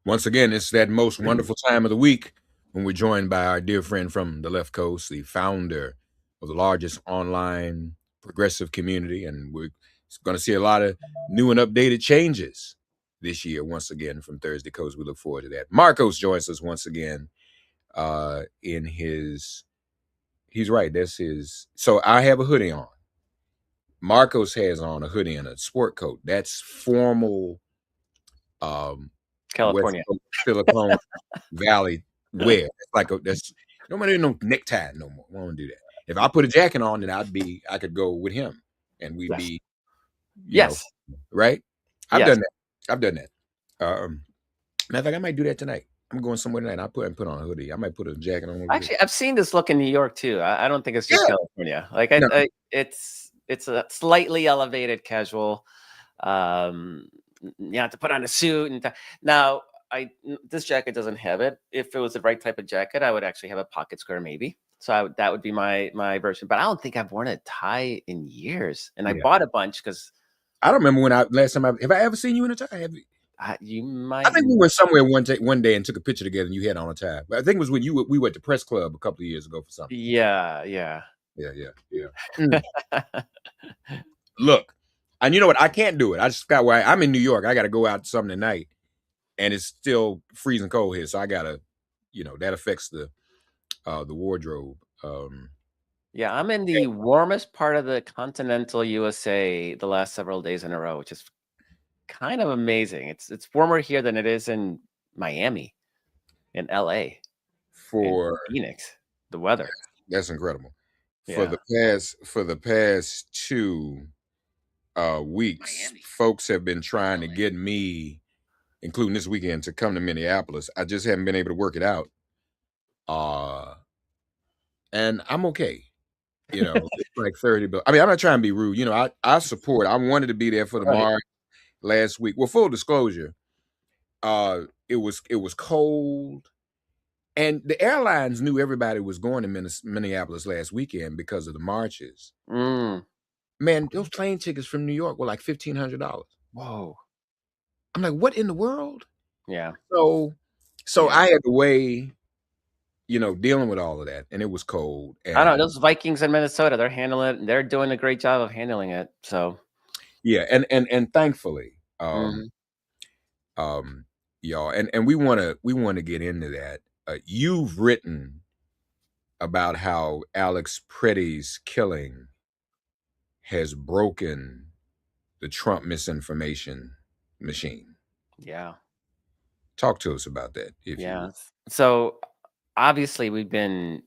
Once again, it's that most wonderful time of the week when we're joined by our dear friend from the left coast, the founder of the largest online progressive community. And we're going to see a lot of new and updated changes this year, once again, from Thursday Coast. We look forward to that. Markos joins us once again in his, he's right, that's his. So I have a hoodie on. Markos has on a hoodie and a sport coat. That's formal West California. Coast, Silicon Valley wear. It's like that's nobody no necktie no more. I won't do that. If I put a jacket on, then I could go with him, and we'd Yes. be, Yes. right. I've Yes. done that. I've done that. Matter of fact, I might do that tonight. I'm going somewhere tonight. I put on a hoodie. I might put a jacket on. Actually, I've seen this look in New York too. I don't think it's just Yeah. California. Like No. it's a slightly elevated casual. You have to put on a suit and now this jacket doesn't have it. If it was the right type of jacket, I would actually have a pocket square maybe. So that would be my version. But I don't think I've worn a tie in years, and I bought a bunch because I don't remember when last time have I ever seen you in a tie? Have you? you might. I think we went somewhere one day and took a picture together, and you had on a tie. But I think it was when we were at the press club a couple of years ago for something. Yeah. Look, and you know what? I can't do it. I just got why I'm in New York. I got to go out to something tonight, and it's still freezing cold here, so I gotta, that affects the wardrobe. Yeah, I'm in the warmest part of the continental USA the last several days in a row, which is kind of amazing. It's warmer here than it is in Miami, in LA, for Phoenix. The weather. That's incredible. Yeah. For the past 2 weeks, folks have been trying to get me, including this weekend, to come to Minneapolis. I just haven't been able to work it out. And I'm okay. It's like 30, but I mean, I'm not trying to be rude. I support. I wanted to be there for the march last week. Well, full disclosure, it was cold, and the airlines knew everybody was going to Minneapolis last weekend because of the marches. Man, those plane tickets from New York were like $1,500. Whoa. I'm like, what in the world? Yeah. So I had to weigh, dealing with all of that, and it was cold. And I don't know, those Vikings in Minnesota, they're handling it. They're doing a great job of handling it. So yeah, and thankfully, y'all, and we want to get into that. You've written about how Alex Pretty's killing has broken the Trump misinformation machine. Yeah. Talk to us about that, if you would. So obviously we've been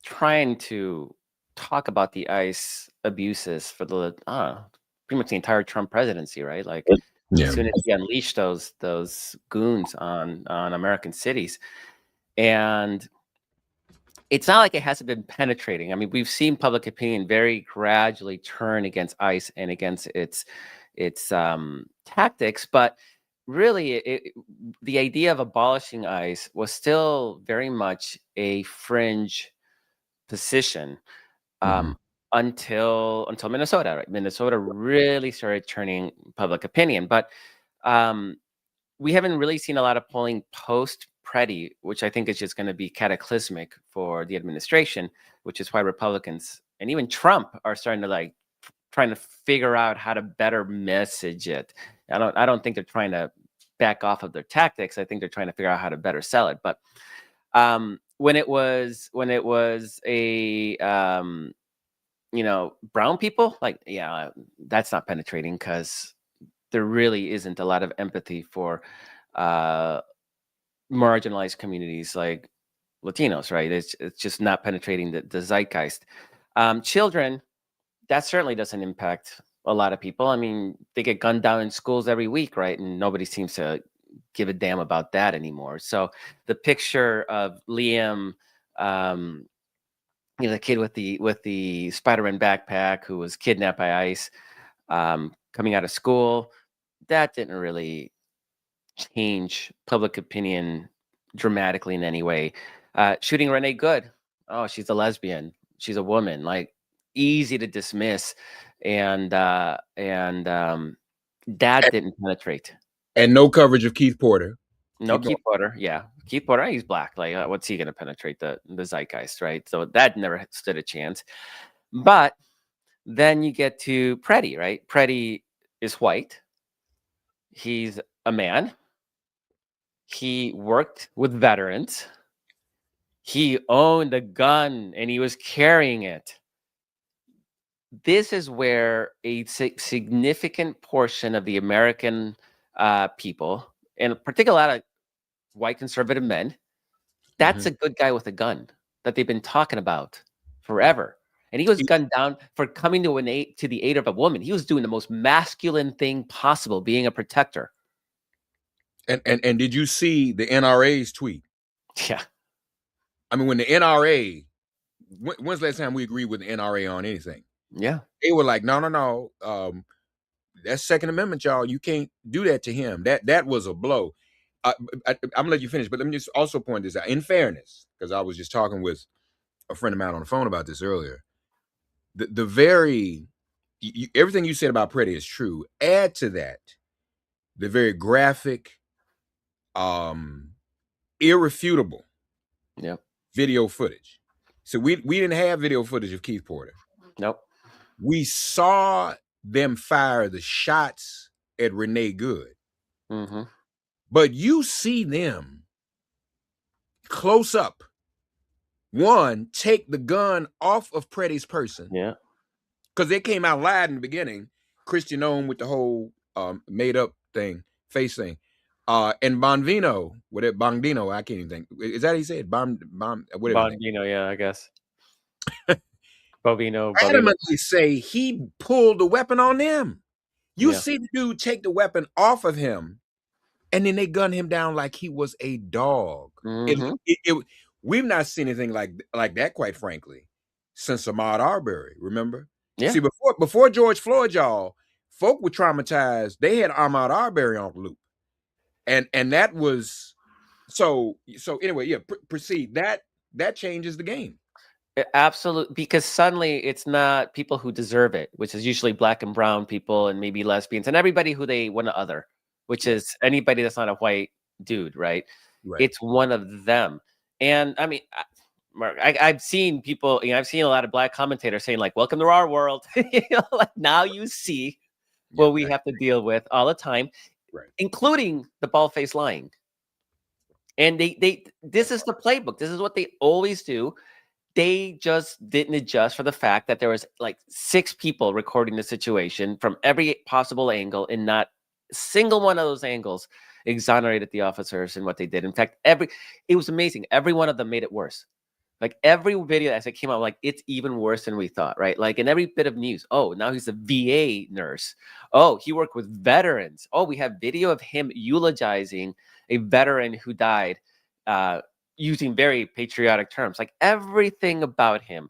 trying to talk about the ICE abuses for the pretty much the entire Trump presidency, right? Like as soon as he unleashed those goons on American cities. And it's not like it hasn't been penetrating. I mean, we've seen public opinion very gradually turn against ICE and against its tactics, but really the idea of abolishing ICE was still very much a fringe position until Minnesota, right? Minnesota really started turning public opinion, but we haven't really seen a lot of polling post Preddy, which I think is just going to be cataclysmic for the administration, which is why Republicans and even Trump are starting to trying to figure out how to better message it. I don't think they're trying to back off of their tactics. I think they're trying to figure out how to better sell it. But when it was a brown people, that's not penetrating because there really isn't a lot of empathy for marginalized communities like Latinos, right? It's just not penetrating the zeitgeist. Children, that certainly doesn't impact a lot of people. I mean, they get gunned down in schools every week, right? And nobody seems to give a damn about that anymore. So the picture of Liam, the kid with the Spider-Man backpack who was kidnapped by ICE, coming out of school, that didn't really change public opinion dramatically in any way. Shooting Renee Good, oh, she's a lesbian, she's a woman, like easy to dismiss, and that didn't penetrate. And no coverage of Keith Porter. No Keep going. Keith Porter. Yeah, Keith Porter. He's black. Like, what's he gonna penetrate the zeitgeist, right? So that never stood a chance. But then you get to Preddy, right? Preddy is white. He's a man. He worked with veterans. He owned a gun and he was carrying it. This is where a significant portion of the American people, and particularly a lot of white conservative men, that's Mhm. a good guy with a gun that they've been talking about forever. And he was gunned down for coming to the aid of a woman. He was doing the most masculine thing possible, being a protector. And did you see the NRA's tweet? Yeah. I mean, when the NRA, when's the last time we agreed with the NRA on anything? Yeah. They were like, no, no, no. That's Second Amendment, y'all. You can't do that to him. That was a blow. I'm gonna let you finish, but let me just also point this out. In fairness, because I was just talking with a friend of mine on the phone about this earlier. The very everything you said about Preddy is true. Add to that the very graphic, um, irrefutable Yep. video footage. So we didn't have video footage of Keith Porter. Nope. We saw them fire the shots at Renee Good, Mm-hmm. but you see them close up. One, take the gun off of Preddy's person Yeah. because they came out live in the beginning. Christian Ohm with the whole made up thing, face thing. And Bonvino, whatever Bongdino, I can't even think. Is that how he said? Whatever his name. Bondino, yeah, I guess. Bovino. Adamantly say he pulled the weapon on them. You Yeah. see the dude take the weapon off of him, and then they gun him down like he was a dog. Mm-hmm. We've not seen anything like that, quite frankly, since Ahmaud Arbery. Remember? Yeah. See, before George Floyd, y'all, folk were traumatized. They had Ahmaud Arbery on loop, and that was so. Anyway, yeah, proceed. That changes the game. Absolutely, because suddenly it's not people who deserve it, which is usually black and brown people and maybe lesbians and everybody who they want to other, which Right. is anybody that's not a white dude, right? Right. It's one of them. And I mean, Mark, I've seen people, I've seen a lot of black commentators saying like, welcome to our world. Like now you see Yeah. what we have to deal with all the time, Right. including the bald face lying. And this is the playbook. This is what they always do. They just didn't adjust for the fact that there was like 6 people recording the situation from every possible angle, and not a single one of those angles exonerated the officers in what they did. In fact, it was amazing. Every one of them made it worse. Like every video as it came out, like it's even worse than we thought, right? Like in every bit of news, oh, now he's a VA nurse. Oh, he worked with veterans. Oh, we have video of him eulogizing a veteran who died, using very patriotic terms. Like everything about him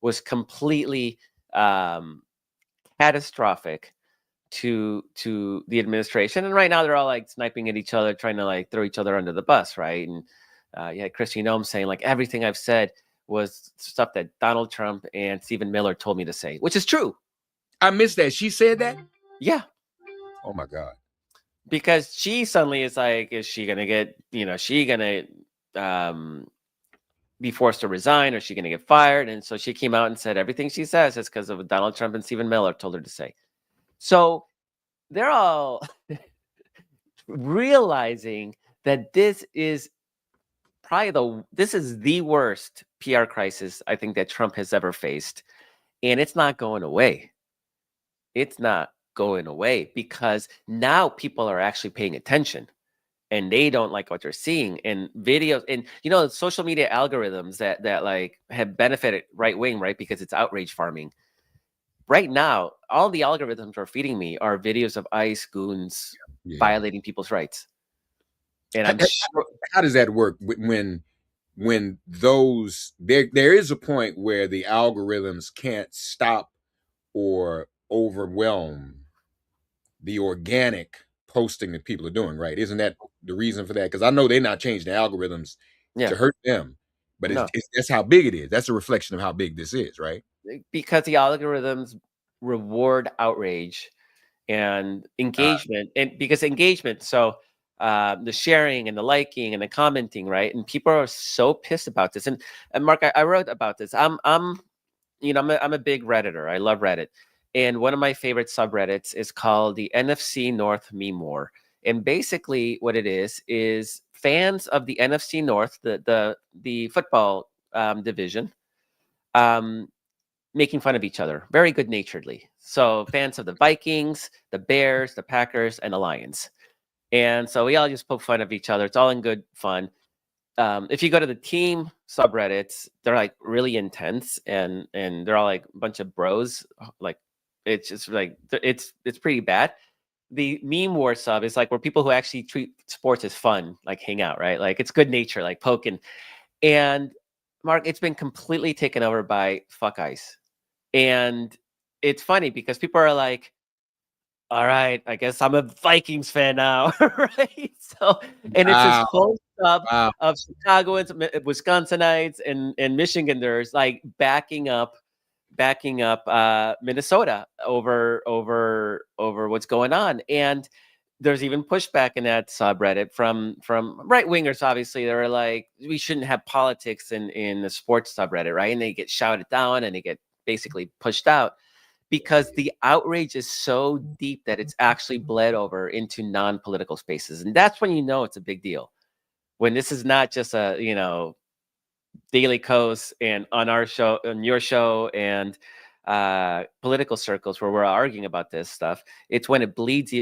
was completely catastrophic to the administration. And right now they're all like sniping at each other, trying to like throw each other under the bus, right? And yeah, Christian Nome saying like everything I've said was stuff that Donald Trump and Stephen Miller told me to say, which is true. I missed that. She said that. Yeah. Oh my God. Because she suddenly is like, is she gonna get, she gonna be forced to resign, or is she gonna get fired? And so she came out and said everything she says is because of what Donald Trump and Stephen Miller told her to say. So they're all realizing that this is the worst PR crisis I think that Trump has ever faced, and it's not going away. It's not going away because now people are actually paying attention, and they don't like what they're seeing in videos and social media algorithms that like have benefited right wing, right? Because it's outrage farming. Right now, all the algorithms are feeding me are videos of ICE goons Yeah. violating people's rights. And How, I'm sure, how does that work when those there is a point where the algorithms can't stop or overwhelm the organic posting that people are doing, right? Isn't that the reason for that? Because I know they're not changing the algorithms yeah, to hurt them, but no, that's how big it is. That's a reflection of how big this is, right? because the algorithms reward outrage and Uh, engagement, and because engagement. So the sharing and the liking and the commenting, right? And people are so pissed about this. And Mark, I wrote about this. I'm a big Redditor. I love Reddit. And one of my favorite subreddits is called the NFC North Meme War. And basically what it is fans of the NFC North, the football division, making fun of each other very good naturedly. So fans of the Vikings, the Bears, the Packers, and the Lions. And so we all just poke fun of each other. It's all in good fun. If you go to the team subreddits, they're like really intense, and they're all like a bunch of bros. Like it's just like it's pretty bad. The meme war sub is like where people who actually treat sports as fun, like hang out, right? Like it's good nature, like poking. And Mark, it's been completely taken over by fuck ice. And it's funny because people are like, all right, I guess I'm a Vikings fan now, right? So, and it's this Wow. whole sub Wow. of Chicagoans, Wisconsinites, and Michiganders like backing up Minnesota over what's going on. And there's even pushback in that subreddit from right wingers. Obviously, they're like, we shouldn't have politics in the sports subreddit, right? And they get shouted down and they get basically pushed out because the outrage is so deep that it's actually bled over into non-political spaces. And that's when you know it's a big deal. When this is not just a, Daily Kos and on our show, on your show, and political circles where we're arguing about this stuff, it's when it bleeds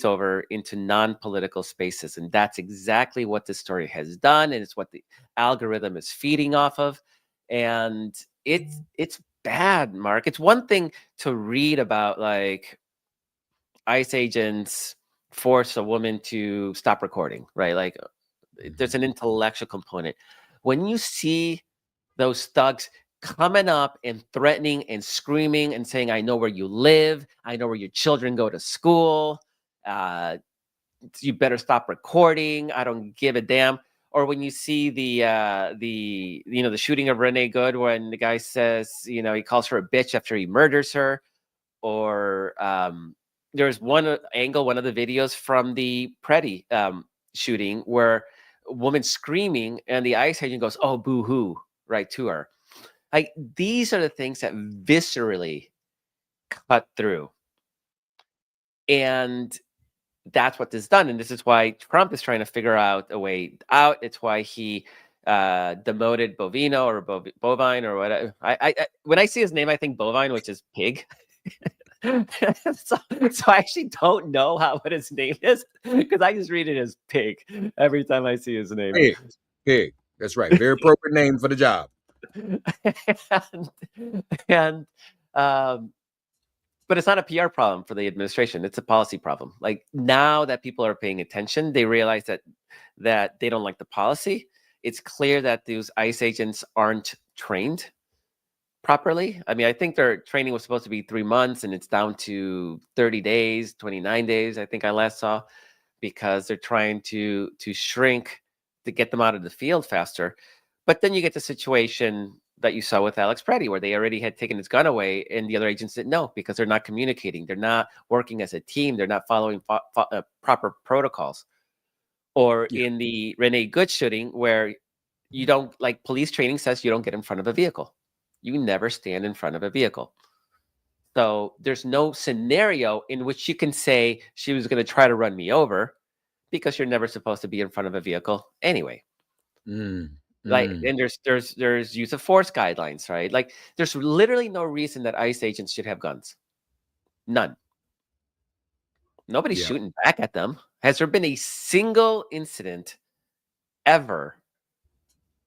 over into non-political spaces. And that's exactly what this story has done. And it's what the algorithm is feeding off of. And it's bad, Mark. It's one thing to read about like ICE agents force a woman to stop recording, right? Like there's an intellectual component. When you see those thugs coming up and threatening and screaming and saying, I know where you live, I know where your children go to school, you better stop recording, I don't give a damn. Or when you see the shooting of Renee Good, when the guy says, he calls her a bitch after he murders her. Or there's one angle, one of the videos from the Preddy shooting where a woman screaming and the ICE agent goes, oh, boo-hoo, right to her. Like, these are the things that viscerally cut through. And that's what this done. And this is why Trump is trying to figure out a way out. It's why he demoted Bovino or Bovine or whatever. I when I see his name, I think Bovine, which is pig. so I actually don't know what his name is because I just read it as pig every time I see his name. Pig. That's right. Very appropriate name for the job. and but it's not a PR problem for the administration. It's a policy problem. Like now that people are paying attention, they realize that they don't like the policy. It's clear that those ICE agents aren't trained properly. I mean, I think their training was supposed to be 3 months and it's down to 30 days, 29 days, I think I last saw, because they're trying to shrink to get them out of the field faster. But then you get the situation that you saw with Alex Preddy, where they already had taken his gun away and the other agents didn't know because they're not communicating. They're not working as a team. They're not following proper protocols. Or in the Renee Good shooting, where you don't, like, police training says you don't get in front of a vehicle. You never stand in front of a vehicle. So there's no scenario in which you can say she was going to try to run me over because you're never supposed to be in front of a vehicle anyway. Like, and there's use of force guidelines, right? Like, there's literally no reason that ICE agents should have guns. None. Nobody's shooting back at them. Has there been a single incident ever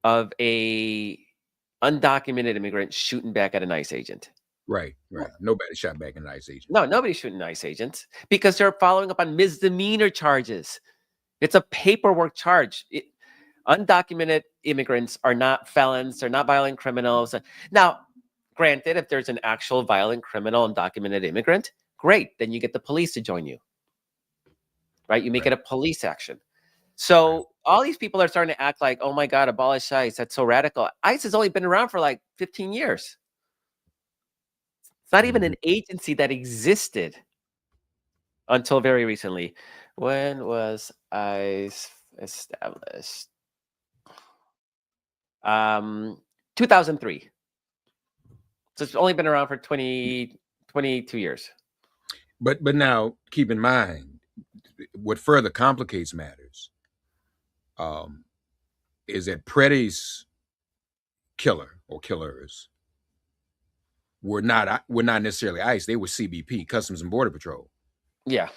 of a undocumented immigrant shooting back at an ICE agent? Right. Nobody shot back an ICE agent. No, nobody's shooting ICE agents because they're following up on misdemeanor charges. It's a paperwork charge. Undocumented immigrants are not felons. They're not violent criminals. Now, granted, if there's an actual violent criminal undocumented immigrant, great. Then you get the police to join you, right? You make it a police action. So all these people are starting to act like, oh my God, abolish ICE. That's so radical. ICE has only been around for like 15 years. It's not even an agency that existed until very recently. When was ICE established? 2003. So it's only been around for 22 years. But now keep in mind, what further complicates matters um, is that Preddy's killer or killers were not necessarily ICE. They were CBP, Customs and Border Patrol. Yeah.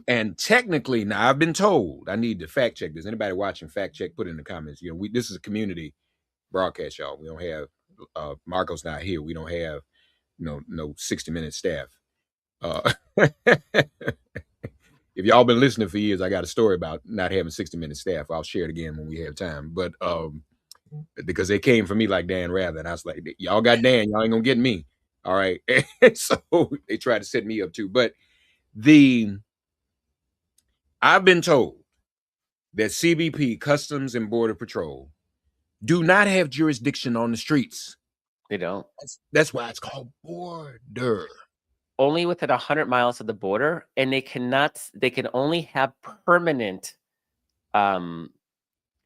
And technically, now I've been told, I need to fact check this. Anybody watching, fact check, put it in the comments. This is a community broadcast, y'all. We don't have Markos not here. We don't have no 60-minute staff. If y'all been listening for years, I got a story about not having 60-minute staff. I'll share it again when we have time. But because they came for me like Dan Rather, and I was like, y'all got Dan, y'all ain't gonna get me. All right. So they tried to set me up too. But I've been told that CBP, Customs and Border Patrol, do not have jurisdiction on the streets. They don't. That's why it's called border. Only within 100 miles of the border, and they can only have permanent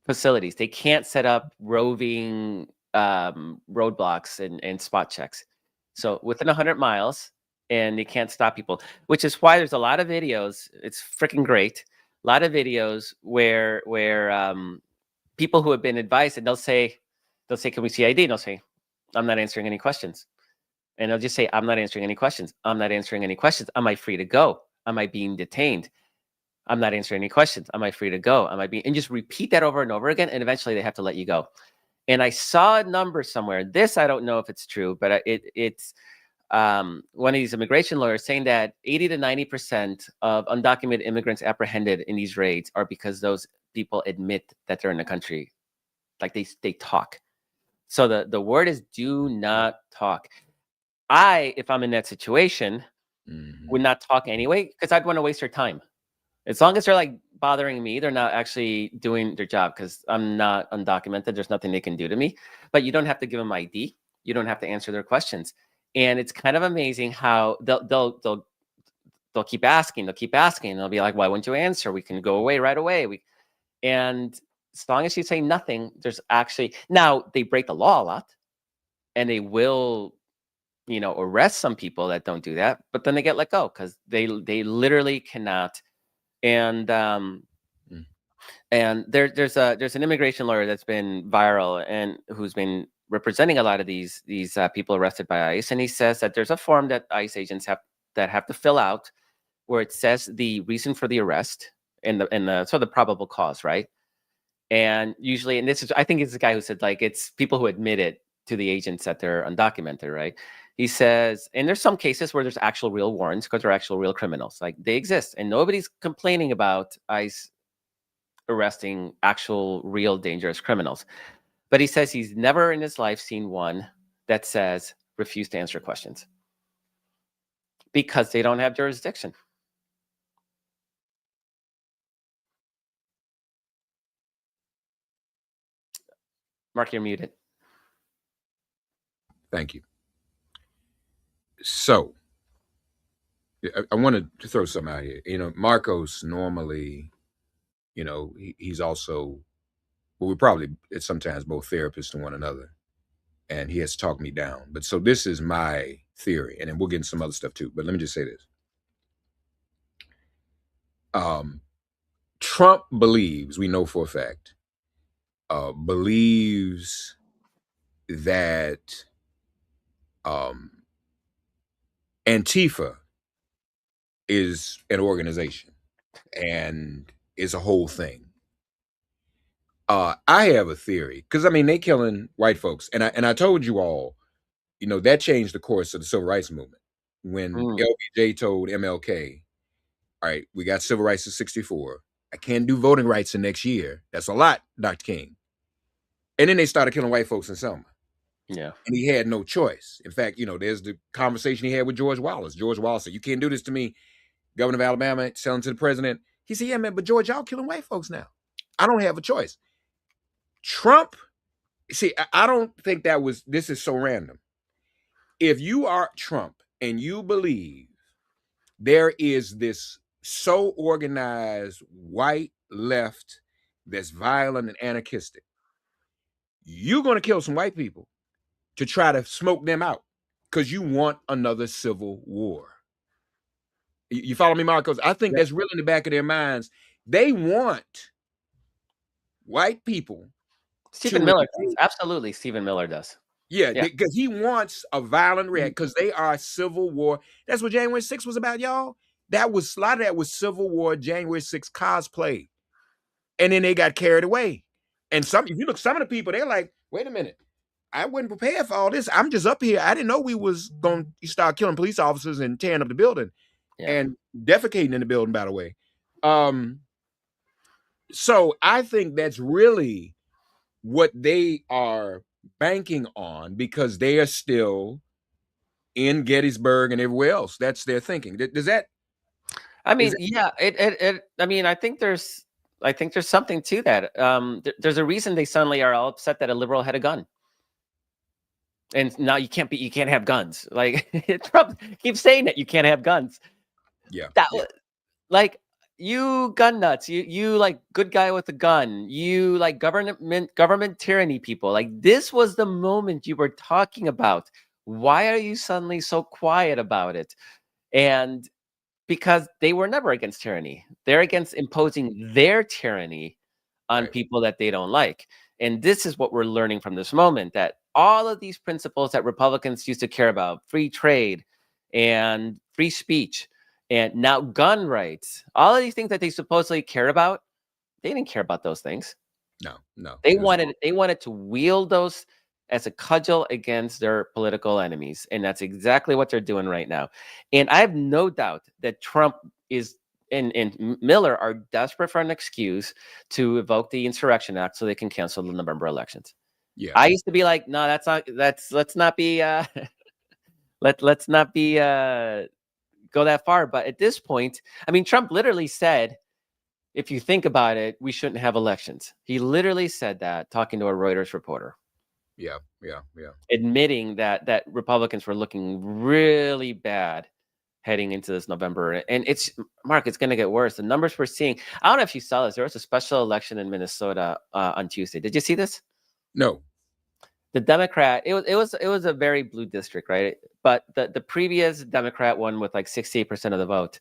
facilities. They can't set up roving roadblocks and spot checks. So within 100 miles, and they can't stop people, which is why there's a lot of videos. It's freaking great. A lot of videos where people who have been advised, and they'll say, "Can we see ID?" And they'll say, "I'm not answering any questions." And they'll just say, "I'm not answering any questions. I'm not answering any questions. Am I free to go? Am I being detained? I'm not answering any questions. Am I free to go? Am I being..." And just repeat that over and over again. And eventually they have to let you go. And I saw a number somewhere. This, I don't know if it's true, but it's one of these immigration lawyers saying that 80 to 90% of undocumented immigrants apprehended in these raids are because those people admit that they're in the country. Like they talk. So the word is do not talk. If I'm in that situation, would not talk anyway, because I'd want to waste their time. As long as they're like bothering me, they're not actually doing their job, because I'm not undocumented. There's nothing they can do to me. But you don't have to give them ID. You don't have to answer their questions. And it's kind of amazing how they'll keep asking. They'll keep asking. And they'll be like, "Why wouldn't you answer? We can go away right away." And as long as you say nothing, there's actually... Now, they break the law a lot, and they will arrest some people that don't do that, but then they get let go because they literally cannot. And and there's an immigration lawyer that's been viral and who's been representing a lot of these people arrested by ICE, and he says that there's a form that ICE agents have to fill out where it says the reason for the arrest and the probable cause, right? And usually, and this is, I think it's the guy who said, like, it's people who admit it to the agents that they're undocumented, right? He says, and there's some cases where there's actual real warrants because they're actual real criminals. Like, they exist, and nobody's complaining about ICE arresting actual real dangerous criminals. But he says he's never in his life seen one that says refuse to answer questions because they don't have jurisdiction. Mark, you're muted. Thank you. So I wanted to throw something out here. Markos normally, he's also, well, we're probably sometimes both therapists to one another, and he has talked me down. But so this is my theory, and then we'll get into some other stuff too. But let me just say this. Trump believes, we know for a fact, believes that Antifa is an organization and is a whole thing. I have a theory, because they killing white folks, and I told you all, that changed the course of the civil rights movement when LBJ told MLK, "All right, we got civil rights in '64. I can't do voting rights in next year. That's a lot, Dr. King." And then they started killing white folks in Selma. Yeah. And he had no choice. In fact, there's the conversation he had with George Wallace. George Wallace said, "You can't do this to me, governor of Alabama, selling to the president." He said, "Yeah, man, but George, y'all killing white folks now. I don't have a choice." Trump, see, I don't think this is so random. If you are Trump and you believe there is this so organized white left that's violent and anarchistic, you're going to kill some white people to try to smoke them out because you want another civil war. You follow me, Marcos? I think Yep. that's really in the back of their minds. They want white people Stephen to Miller does. engage. Absolutely, Stephen Miller does. Yeah, Yeah. because he wants a violent Mhm. react because they are civil war. That's what January 6th was about, y'all. That was a lot of that was Civil War January 6th cosplay. And then they got carried away. And some, if you look, some of the people, they're like, wait a minute, I wasn't prepared for all this. I'm just up here. I didn't know we was going to start killing police officers and tearing up the building Yeah. and defecating in the building, by the way. Um, so I think that's really what they are banking on because they are still in Gettysburg and everywhere else. That's their thinking. Does that I is mean, that yeah, I mean, I think there's something to that. There's a reason they suddenly are all upset that a liberal had a gun. And now you can't have guns. Like Trump keeps saying that you can't have guns. yeah, That yeah, like you gun nuts, you like good guy with a gun, you like government tyranny people. Like this was the moment you were talking about. Why are you suddenly so quiet about it? And because they were never against tyranny. They're against imposing their tyranny on right. people that they don't like. And this is what we're learning from this moment, that all of these principles that Republicans used to care about, free trade and free speech, and now gun rights, all of these things that they supposedly care about, they didn't care about those things. No, no. They It was wanted to wield those as a cudgel against their political enemies, and that's exactly what they're doing right now. And I have no doubt that Trump is and Miller are desperate for an excuse to evoke the Insurrection Act so they can cancel the November elections. yeah. I used to be like, no, let's not be let's not be go that far. But at this point, I mean, Trump literally said, if you think about it, we shouldn't have elections. He literally said that talking to a Reuters reporter, Yeah, yeah, yeah. admitting that Republicans were looking really bad heading into this November. And it's Mark, it's going to get worse. The numbers we're seeing. I don't know if you saw this. There was a special election in Minnesota on Tuesday. Did you see this? No. The Democrat. It was a very blue district, right? But the previous Democrat won with like 68% of the vote.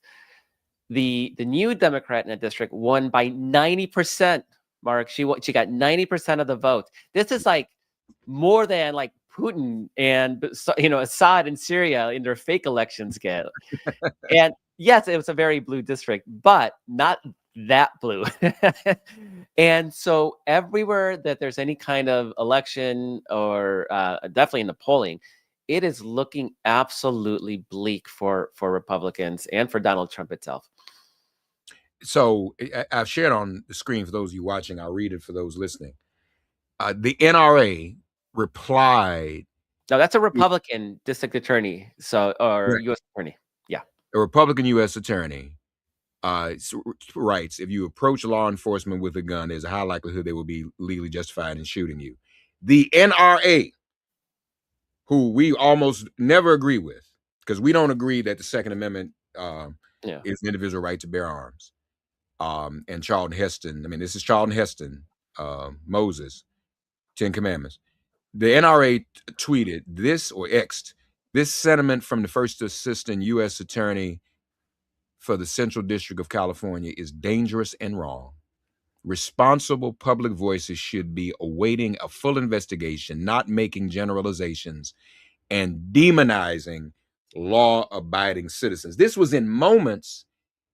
The new Democrat in the district won by 90%. Mark, she got 90% of the vote. This is like more than like Putin and Assad in Syria in their fake elections get. And yes, it was a very blue district, but not that blue. And so everywhere that there's any kind of election or definitely in the polling, it is looking absolutely bleak for Republicans and for Donald Trump itself. So I've shared on the screen for those of you watching. I'll read it for those listening. The NRA replied, Now that's a Republican district attorney, so or right, U.S. attorney. Yeah, a Republican U.S. attorney writes, if you approach law enforcement with a gun, there's a high likelihood they will be legally justified in shooting you. The NRA, who we almost never agree with, because we don't agree that the Second Amendment yeah, is an individual right to bear arms. And Charlton Heston, I mean, this is Charlton Heston, Moses, Ten Commandments. The NRA tweeted this or X'd this sentiment from the first assistant U.S. attorney for the Central District of California is dangerous and wrong. Responsible public voices should be awaiting a full investigation, not making generalizations and demonizing law abiding citizens. This was in moments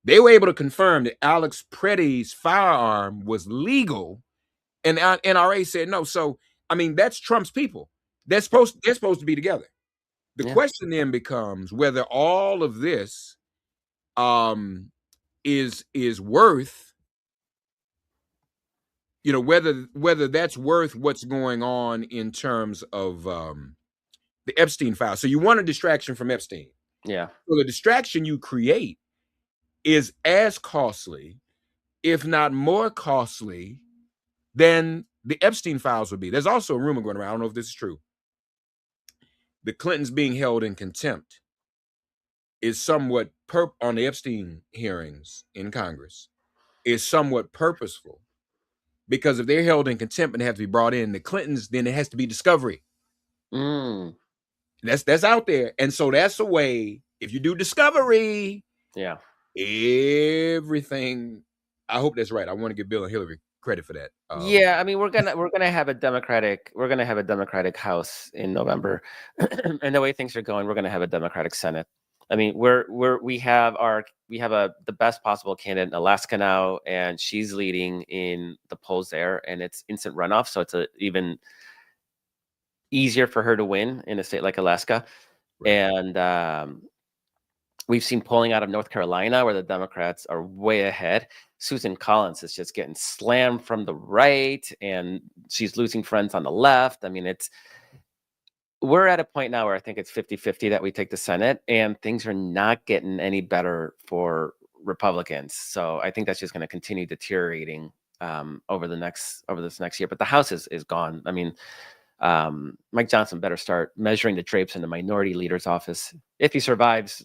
they were able to confirm that Alex Pretty's firearm was legal, and NRA said no. So, I mean, that's Trump's people. They're supposed to be together. The yeah, question then becomes whether all of this um, is worth, whether that's worth what's going on in terms of the Epstein file. So you want a distraction from Epstein. yeah, So the distraction you create is as costly, if not more costly, than the Epstein files would be. There's also a rumor going around. I don't know if this is true. The Clintons being held in contempt is somewhat on the Epstein hearings in Congress is somewhat purposeful, because if they're held in contempt and have to be brought in, the Clintons, then it has to be discovery. Mm, That's out there, and so that's a way. If you do discovery, yeah. everything. I hope that's right. I want to give Bill and Hillary credit for that. Yeah, I mean, we're gonna have a Democratic House in November, and the way things are going, we're gonna have a Democratic Senate. I mean, we have the best possible candidate in Alaska now, and she's leading in the polls there, and it's instant runoff, so it's even easier for her to win in a state like Alaska. Right. And we've seen polling out of North Carolina where the Democrats are way ahead. Susan Collins is just getting slammed from the right, and she's losing friends on the left. I mean, we're at a point now where I think it's 50-50 that we take the Senate, and things are not getting any better for Republicans. So I think that's just going to continue deteriorating over this next year. But the House is gone. I mean, Mike Johnson better start measuring the drapes in the minority leader's office if he survives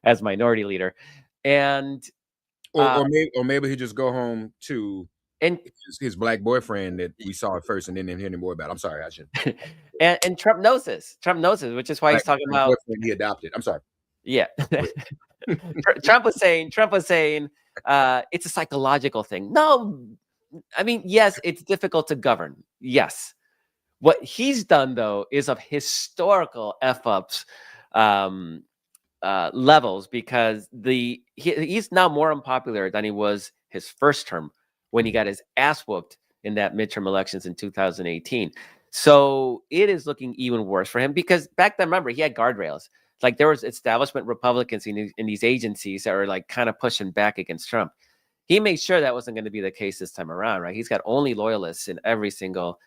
as minority leader. And maybe he just go home to and his black boyfriend that we saw at first and then didn't hear any more about. I'm sorry, I should. and Trump knows this. Trump knows this, which is why he's talking about boyfriend he adopted. I'm sorry. Yeah. Trump was saying it's a psychological thing. No, I mean, yes, it's difficult to govern. Yes. What he's done, though, is of historical F-ups levels, because he's now more unpopular than he was his first term when he got his ass whooped in that midterm elections in 2018. So it is looking even worse for him, because back then, remember, he had guardrails. Like, there was establishment Republicans in these agencies that were like kind of pushing back against Trump. He made sure that wasn't going to be the case this time around, right? He's got only loyalists in every single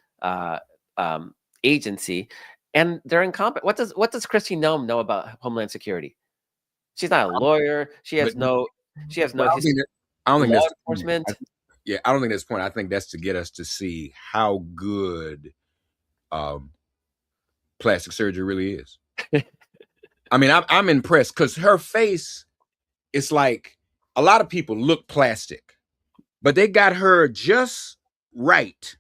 agency, and they're incompetent. What does Kristi Noem know about Homeland Security? She's not a lawyer. She has no history. I don't think Law that's enforcement. I don't think that's the point. I think that's to get us to see how good plastic surgery really is. I mean, I'm impressed, because her face, it's like a lot of people look plastic, but they got her just right.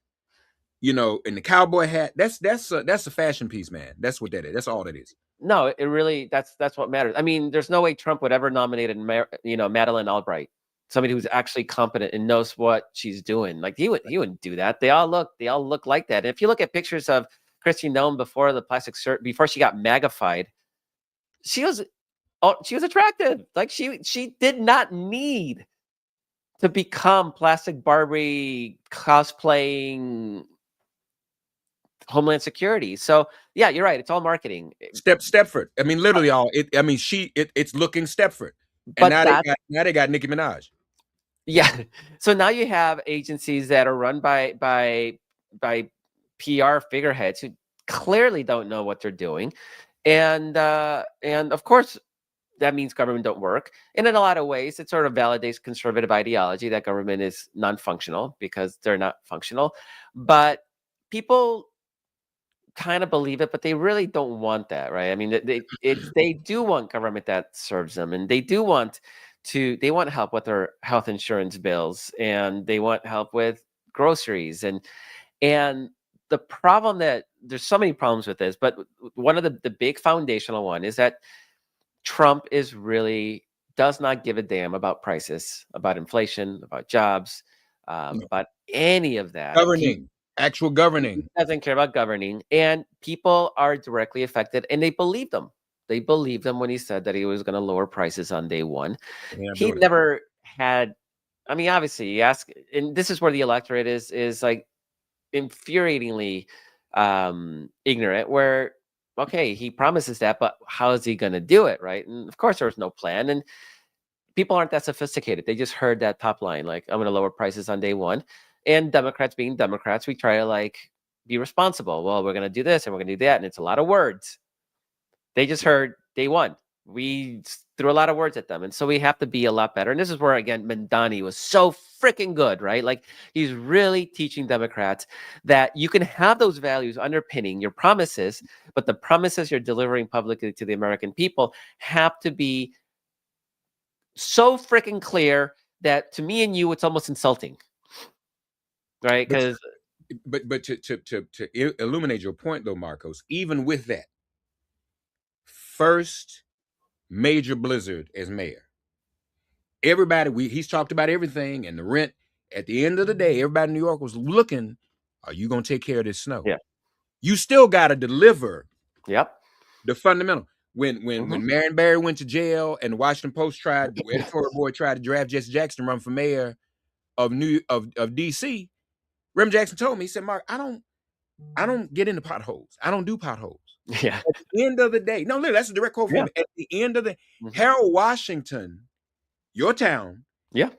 In the cowboy hat. That's a fashion piece, man. That's what that is. That's all that is. No, it really that's what matters. I mean, there's no way Trump would ever nominate Madeleine Albright, somebody who's actually competent and knows what she's doing. Like, he wouldn't do that. They all look like that. And if you look at pictures of Kristi Noem before the plastic surgery, before she got magnified, she was attractive. Like, she did not need to become plastic Barbie cosplaying Homeland Security. So yeah, you're right. It's all marketing. Stepford. I mean, literally all it. I mean, it's looking Stepford. And But now they got Nicki Minaj. Yeah. So now you have agencies that are run by PR figureheads who clearly don't know what they're doing, and of course that means government don't work. And in a lot of ways, it sort of validates conservative ideology that government is non-functional because they're not functional. But people kind of believe it, but they really don't want that, right? I mean, they do want government that serves them, and they want help with their health insurance bills, and they want help with groceries, and the problem that there's so many problems with this, but one of the big foundational one is that Trump does not give a damn about prices, about inflation, about jobs, about any of that. Actual governing. He doesn't care about governing, and people are directly affected, and they believed him. They believed him when he said that he was going to lower prices on day one. He never had. I mean, obviously, you ask, and this is where the electorate is like infuriatingly ignorant. Where, okay, he promises that, but how is he going to do it, right? And of course, there's no plan, and people aren't that sophisticated. They just heard that top line, like, I'm going to lower prices on day one. And Democrats being Democrats, we try to be responsible. Well, we're going to do this and we're going to do that. And it's a lot of words. They just heard day one. we threw a lot of words at them. And so we have to be a lot better. And this is where, again, Mandani was so freaking good, right? Like, he's really teaching Democrats that you can have those values underpinning your promises, but the promises you're delivering publicly to the American people have to be so freaking clear that to me and you, it's almost insulting, right? But Because to illuminate your point though, Markos, even with that, first major blizzard as mayor, everybody he's talked about everything and the rent. At the end of the day, everybody in New York was looking, are you gonna take care of this snow? Yeah. You still gotta deliver Yep. the fundamental. When Mhm. Marion Barry went to jail and the Washington Post editorial board tried to draft Jesse Jackson to run for mayor of DC, Rem Jackson told me, he said, Mark, I don't get into potholes. I don't do potholes. Yeah. At the end of the day, no, look, that's a direct quote from Yeah. him. At the end of the Mhm. Harold Washington, your town, Yeah.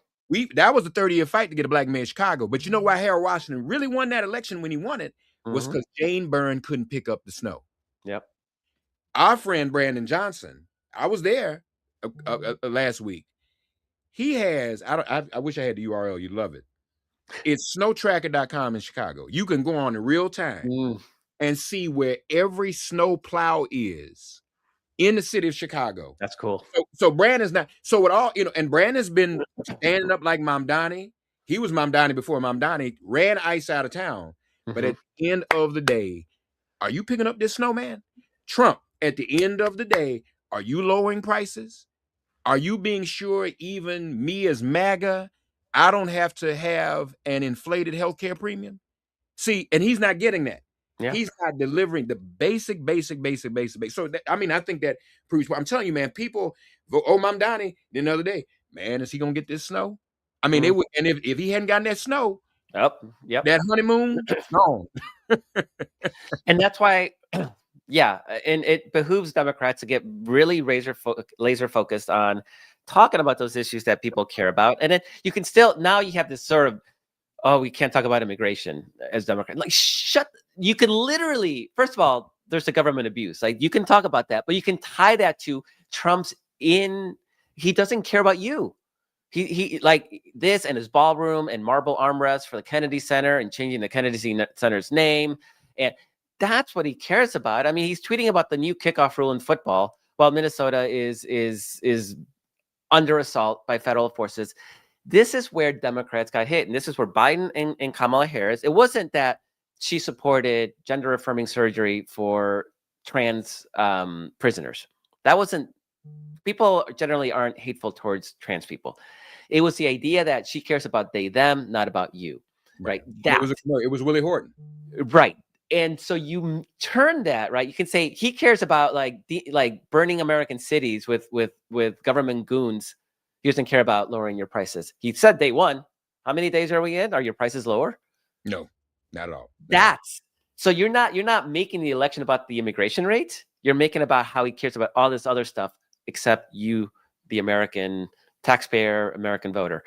that was a 30-year fight to get a black mayor in Chicago. But you know why Harold Washington really won that election when he won it was Mhm. because Jane Byrne couldn't pick up the snow. Yep. Our friend Brandon Johnson, I was there last week. He has, I wish I had the URL, you'd love it. It's snowtracker.com in Chicago. You can go on in real time Mm. and see where every snow plow is in the city of Chicago. That's cool. So Brandon's not, so with all, and Brandon's been standing up like Mom Donnie. He was Mom Donnie before Mom Donnie ran ice out of town. But Mhm. at the end of the day, are you picking up this snow, man? Trump, at the end of the day, are you lowering prices? Are you being sure even me as MAGA, I don't have to have an inflated healthcare premium? See, and he's not getting that. Yeah. He's not delivering the basic. So I think that proves. I'm telling you, man. People, oh, Mom Donnie, the other day, man, is he gonna get this snow? I mean, it Mhm. would, and if he hadn't gotten that snow, Yep. Yep. that honeymoon gone. And that's why, yeah, and it behooves Democrats to get really laser focused on talking about those issues that people care about. And then you can still, now you have this sort of, oh, we can't talk about immigration as Democrats. Like, you can literally, first of all, there's the government abuse. Like, you can talk about that, but you can tie that to Trump's he doesn't care about you. He like this and his ballroom and marble armrests for the Kennedy Center and changing the Kennedy Center's name. And that's what he cares about. I mean, he's tweeting about the new kickoff rule in football while Minnesota is under assault by federal forces. This is where Democrats got hit. And this is where Biden and Kamala Harris, it wasn't that she supported gender affirming surgery for trans prisoners. That wasn't, people generally aren't hateful towards trans people. It was the idea that she cares about they, them, not about you, right? It was Willie Horton. Right. And so you turn that, right? You can say he cares about like burning American cities with government goons. He doesn't care about lowering your prices. He said day one. How many days are we in? Are your prices lower? No, not at all. That's so you're not making the election about the immigration rate. You're making about how he cares about all this other stuff, except you, the American taxpayer, American voter.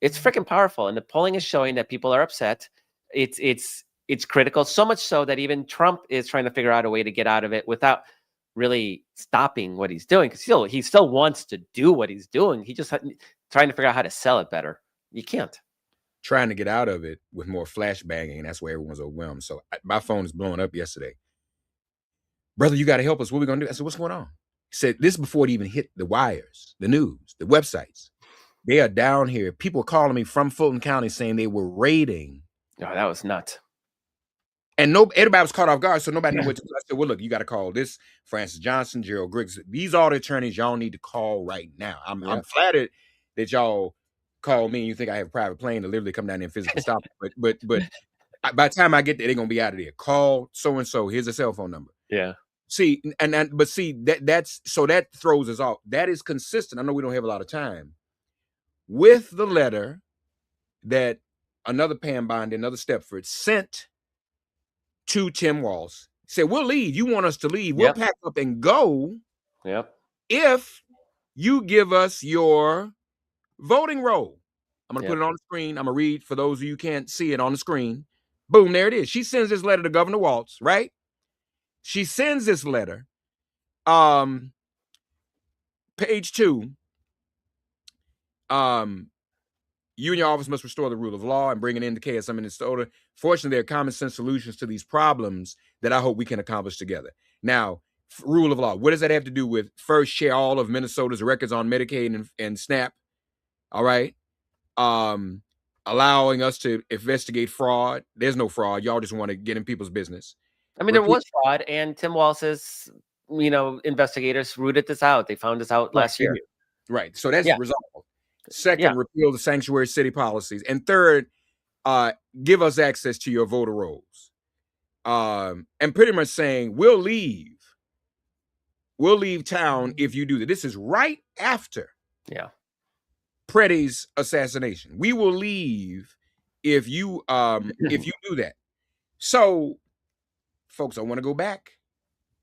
It's freaking powerful, and the polling is showing that people are upset. It's critical, so much so that even Trump is trying to figure out a way to get out of it without really stopping what he's doing. Because he still wants to do what he's doing. He just trying to figure out how to sell it better. You can't. Trying to get out of it with more flashbanging, and that's where everyone's overwhelmed. So my phone is blowing up yesterday. Brother, you got to help us. What are we going to do? I said, what's going on? He said, this is before it even hit the wires, the news, the websites. They are down here. People are calling me from Fulton County saying they were raiding. Oh, that was nuts. And everybody was caught off guard, so nobody knew what to do. I said, well, look, you got to call this Francis Johnson, Gerald Griggs. These are the attorneys y'all need to call right now. I'm flattered that y'all call me and you think I have a private plane to literally come down there and physically stop it. But by the time I get there, they're going to be out of there. Call so-and-so. Here's a cell phone number. Yeah. See, that throws us off. That is consistent. I know we don't have a lot of time with the letter that another Pam Bondi, another Stepford sent to Tim Walz. Said, we'll leave. You want us to leave. We'll pack up and go. Yep. If you give us your voting roll. I'm going to put it on the screen. I'm going to read for those of you who can't see it on the screen. Boom, there it is. She sends this letter to Governor Walz, right? She sends this letter. Page 2, you and your office must restore the rule of law and bring an end to chaos in Minnesota. Fortunately, there are common sense solutions to these problems that I hope we can accomplish together. Now, rule of law, what does that have to do with? First, share all of Minnesota's records on Medicaid and SNAP. All right. Allowing us to investigate fraud. There's no fraud. Y'all just want to get in people's business. I mean, there was fraud, and Tim Walz's, investigators rooted this out. They found this out last year. Right. So that's Yeah. resolved. Yeah. Second, repeal the sanctuary city policies. And third, give us access to your voter rolls. And pretty much saying we'll leave town if you do that. This is right after Preddy's assassination. We will leave if you do that. So, folks, I want to go back.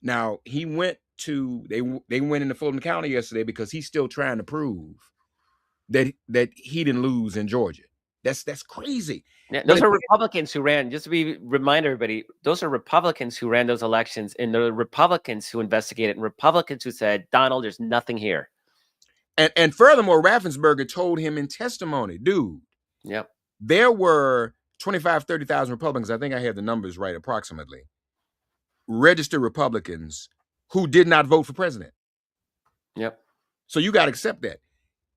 Now, he went to they went into Fulton County yesterday because he's still trying to prove that he didn't lose in Georgia. That's crazy. Yeah, those are Republicans who ran. Just to remind everybody, those are Republicans who ran those elections, and the Republicans who investigated, and Republicans who said, Donald, there's nothing here. And furthermore, Raffensperger told him in testimony, dude, there were 25, 30,000 Republicans, I think I have the numbers right approximately, registered Republicans who did not vote for president. So you got to accept that.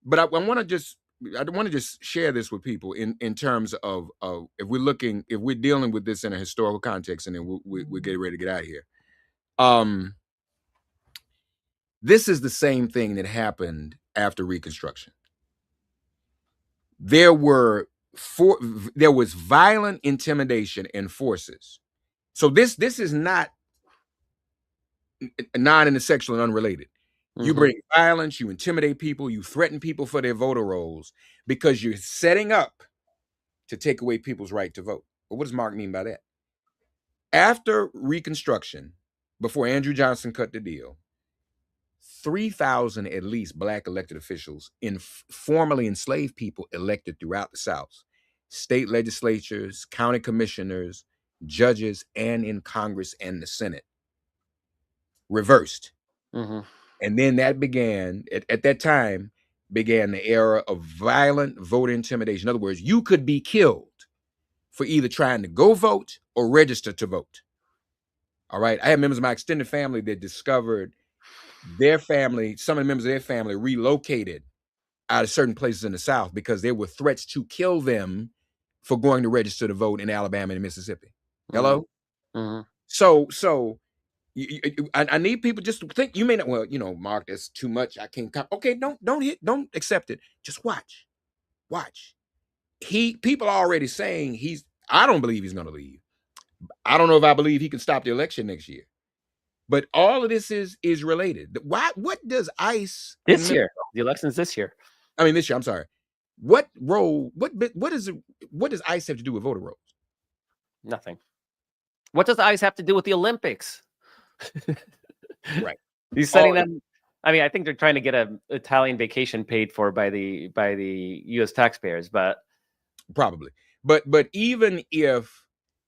But I want to just share this with people in terms of if we're dealing with this in a historical context, and then we're getting ready to get out of here. This is the same thing that happened after Reconstruction. There was violent intimidation and forces. So this is not non-intersectional and unrelated. You bring violence, you intimidate people, you threaten people for their voter rolls because you're setting up to take away people's right to vote. Well, what does Mark mean by that? After Reconstruction, before Andrew Johnson cut the deal, 3,000 at least Black elected officials formerly enslaved people elected throughout the South, state legislatures, county commissioners, judges, and in Congress and the Senate, reversed. And then that began, at that time, began the era of violent voter intimidation. In other words, you could be killed for either trying to go vote or register to vote. All right. I have members of my extended family that discovered their family, some of the members of their family relocated out of certain places in the South because there were threats to kill them for going to register to vote in Alabama and Mississippi. Hello? So I need people just to think. You may not, well, Mark, that's too much. I can't. Okay, don't accept it. Just watch. People are already saying I don't believe he's going to leave. I don't know if I believe he can stop the election next year. But all of this is related. What does ICE this year? The election's this year. I mean, this year. I'm sorry. What role? What does ICE have to do with voter rolls? Nothing. What does ICE have to do with the Olympics? Right. He's sending them. I mean, I think they're trying to get an Italian vacation paid for by the U.S. taxpayers, but probably. But even if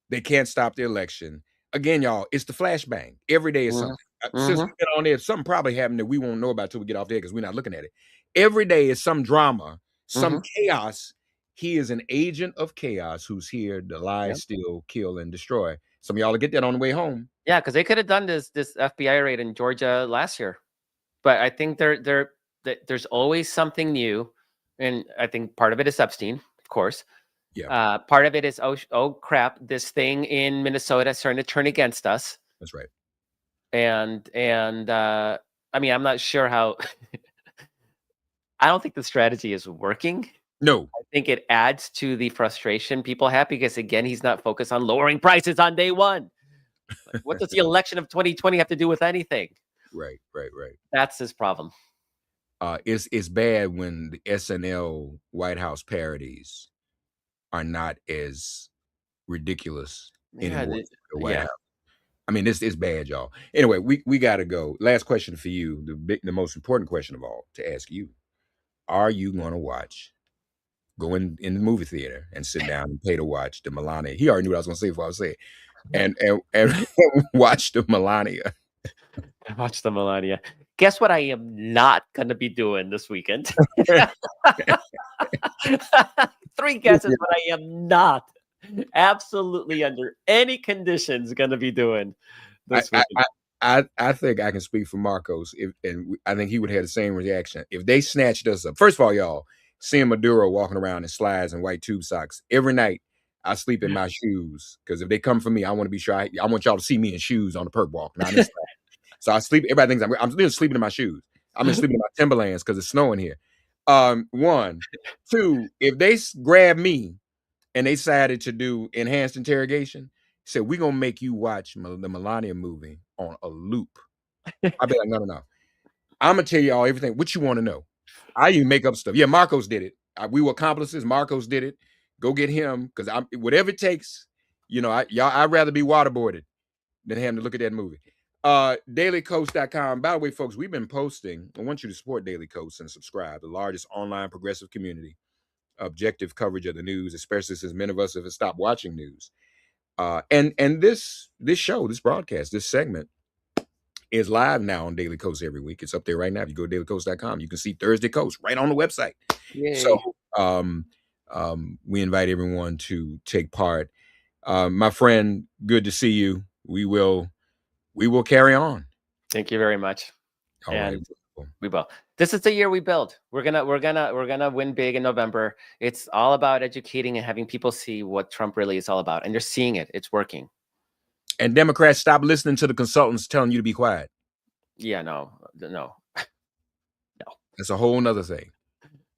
they can't stop the election, again, y'all, it's the flashbang. Every day is something. Since we get on there, something probably happened that we won't know about till we get off there because we're not looking at it. Every day is some drama, some chaos. He is an agent of chaos who's here to lie, steal, kill, and destroy. Some of y'all will get that on the way home. Yeah, because they could have done this FBI raid in Georgia last year, but I think there's always something new, and I think part of it is Epstein, of course. Yeah. Part of it is oh crap, this thing in Minnesota is starting to turn against us. That's right. And I mean, I'm not sure how. I don't think the strategy is working. No, I think it adds to the frustration people have because, again, he's not focused on lowering prices on day one. Like, what does the election of 2020 have to do with anything? Right. That's his problem. It's bad when the SNL White House parodies are not as ridiculous anymore. The White House. I mean, this is bad, y'all. Anyway, we got to go. Last question for you, the most important question of all to ask you: are you going to go in the movie theater and sit down and pay to watch the Melania? He already knew what I was going to say before I was saying, and watch the Melania. Watch the Melania. Guess what I am not going to be doing this weekend? 3 guesses what I am not absolutely under any conditions going to be doing I, this I, weekend. I think I can speak for Marcos, I think he would have the same reaction if they snatched us up. First of all, y'all, seeing Maduro walking around in slides and white tube socks every night, I sleep in my shoes because if they come for me, I want to be sure I want y'all to see me in shoes on the perk walk, not in slides. So I sleep. Everybody thinks I'm still sleeping in my shoes. I'm just sleeping in my Timberlands because it's snowing here. One, two. If they grab me and they decided to do enhanced interrogation, said we're gonna make you watch the Melania movie on a loop. I'll be like, no. I'm gonna tell y'all everything. What you want to know? I even make up stuff. Yeah, Marcos did it. We were accomplices. Marcos did it. Go get him because I'm whatever it takes. I'd rather be waterboarded than have to look at that movie. DailyCoast.com. By the way, folks, we've been posting. I want you to support Daily Coast and subscribe. The largest online progressive community, objective coverage of the news, especially since many of us have stopped watching news. And this show, this broadcast, this segment is live now on Daily Coast every week. It's up there right now. If you go to dailycoast.com, you can see Thursday Coast right on the website. Yay. So we invite everyone to take part. My friend, good to see you. We will carry on. Thank you very much. All and right. we will. This is the year we build. We're gonna win big in November. It's all about educating and having people see what Trump really is all about, and they're seeing it. It's working. And Democrats, stop listening to the consultants telling you to be quiet. Yeah, no. That's a whole nother thing.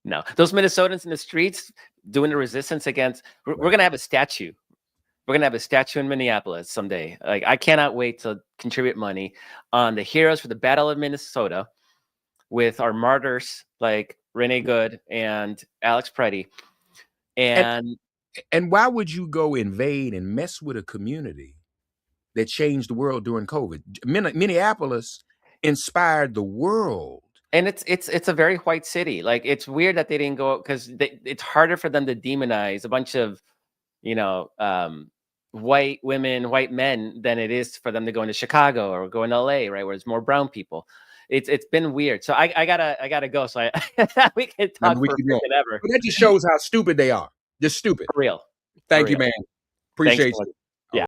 No, those Minnesotans in the streets doing the resistance against. We're gonna have a statue. We're gonna have a statue in Minneapolis someday. Like, I cannot wait to contribute money on the heroes for the Battle of Minnesota with our martyrs like Renee Good and Alex Preddy. And why would you go invade and mess with a community that changed the world during COVID? Minneapolis inspired the world. And it's a very white city. Like, it's weird that they didn't go, because it's harder for them to demonize a bunch of, white women, white men than it is for them to go into Chicago or go in LA, right, where there's more brown people. It's been weird. So I gotta go. So we can talk for freaking ever. But that just shows how stupid they are. Just stupid. For real. Thank you, man. Appreciate you.